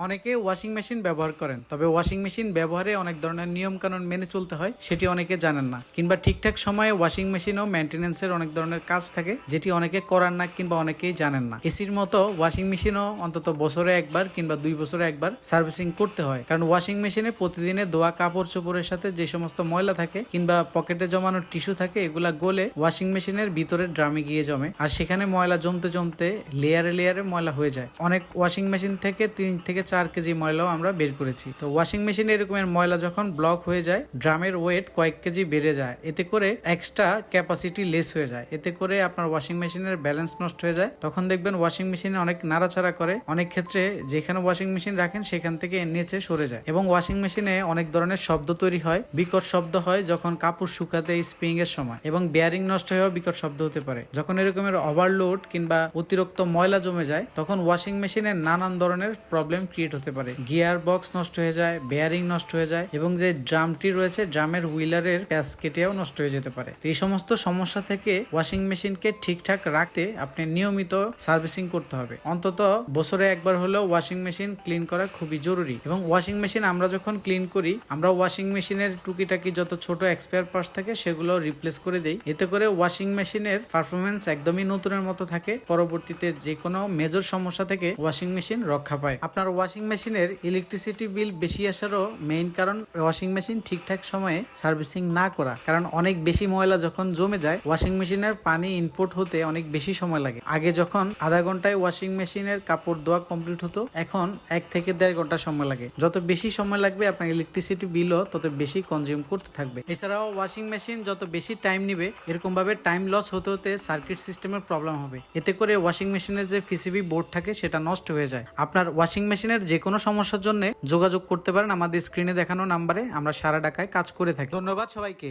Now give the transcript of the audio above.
অনেকে washing machine ব্যবহার করেন, তবে ওয়াশিং মেশিন ব্যবহারে অনেক ধরনের নিয়ম কানুন মেনে চলতে হয়, সেটি অনেকে জানেন না। কিংবা ঠিকঠাক সময়ে ওয়াশিং মেশিনও মেনটেন্যান্সের অনেক ধরনের কাজ থাকে, যেটি অনেকে করার না কিংবা অনেকেই জানেন না। এসির মতো ওয়াশিং মেশিনও অন্তত বছরে একবার কিংবা 2 বছরে একবার সার্ভিসিং করতে হয়, কারণ ওয়াশিং মেশিনে প্রতিদিনে ধোয়া কাপড় চোপড়ের সাথে যে সমস্ত ময়লা থাকে কিংবা পকেটে জমানো টিস্যু থাকে, এগুলা গলে ওয়াশিং মেশিনের ভিতরে ড্রামে গিয়ে জমে, আর সেখানে ময়লা জমতে জমতে লেয়ারে লেয়ারে ময়লা হয়ে যায়। অনেক ওয়াশিং মেশিন থেকে 3 থেকে 4 কেজি ময়লাও আমরা বের করেছি। তো ওয়াশিং মেশিনে এরকমের ময়লা যখন ব্লক হয়ে যায়, ড্রামের ওয়েট কয়েক কেজি বেড়ে যায়, এতে করে এক্সট্রা ক্যাপাসিটি লেস হয়ে যায়, এতে করে আপনার ওয়াশিং মেশিনের ব্যালেন্স নষ্ট হয়ে যায়। তখন দেখবেন ওয়াশিং মেশিনে অনেক নাড়াচাড়া করে, অনেক ক্ষেত্রে যেখানে ওয়াশিং মেশিন রাখেন সেখান থেকে নিচে সরে যায়, এবং ওয়াশিং মেশিনে অনেক ধরনের শব্দ তৈরি হয়, বিকট শব্দ হয় যখন কাপড় শুকাতে স্প্রিং এর সময়, এবং বেয়ারিং নষ্ট হয়েও বিকট শব্দ হতে পারে। যখন এরকমের ওভারলোড কিংবা অতিরিক্ত ময়লা জমে যায়, তখন ওয়াশিং মেশিনে নানান ধরনের প্রবলেম ক্রিয়েট হতে পারে। গিয়ার বক্স নষ্ট হয়ে যায়, বেয়ারিং নষ্ট হয়ে যায়, এবং যে ড্রামটি রয়েছে ড্রামের হুইলারের ক্যাসকেটেও নষ্ট হয়ে যেতে পারে। তো এই সমস্ত সমস্যা থেকে ওয়াশিং মেশিনকে ঠিকঠাক রাখতে আপনি নিয়মিত সার্ভিসিং করতে হবে। অন্তত বছরে একবার হলেও ওয়াশিং মেশিন ক্লিন করা খুবই জরুরি। এবং ওয়াশিং মেশিন আমরা যখন ক্লিন করি, আমরা ওয়াশিং মেশিনের টুকিটাকি যত ছোট এক্সপায়ার পার্টস থাকে সেগুলো রিপ্লেস করে দেই, এতে করে ওয়াশিং মেশিনের পারফরমেন্স একদমই নতুনের মতো থাকে। পরবর্তীতে যে কোনো মেজর সমস্যা থেকে ওয়াশিং মেশিন রক্ষা পায়। আপনার ওয়াশিং মেশিনের ইলেকট্রিসিটি বিল বেশি আসারও মেইন কারণ ওয়াশিং মেশিন ঠিকঠাক সময়ে সার্ভিসিং না করা, কারণ অনেক বেশি ময়লা যখন জমে যায়, ওয়াশিং মেশিনের পানি ইনপুট হতে অনেক বেশি সময় লাগে। আগে যখন আধা ঘন্টায় ওয়াশিং মেশিনের কাপড় ধোয়া কমপ্লিট হতো, এখন 1 থেকে 1.5 ঘন্টা সময় লাগে। যত বেশি সময় লাগবে আপনার ইলেকট্রিসিটি বিলও তত বেশি কনজিউম করতে থাকবে। এছাড়াও ওয়াশিং মেশিন যত বেশি টাইম নিবে, এরকম ভাবে টাইম লস হতে হতে সার্কিট সিস্টেমের প্রবলেম হবে, এতে করে ওয়াশিং মেশিনের যে পিসিবি বোর্ড থাকে সেটা নষ্ট হয়ে যায়। আপনার ওয়াশিং মেশিনের যে কোনো সমস্যার জন্য যোগাযোগ করতে পারেন আমাদের স্ক্রিনে দেখানো নাম্বারে, আমরা সারা ঢাকায় কাজ করে থাকি। ধন্যবাদ সবাইকে।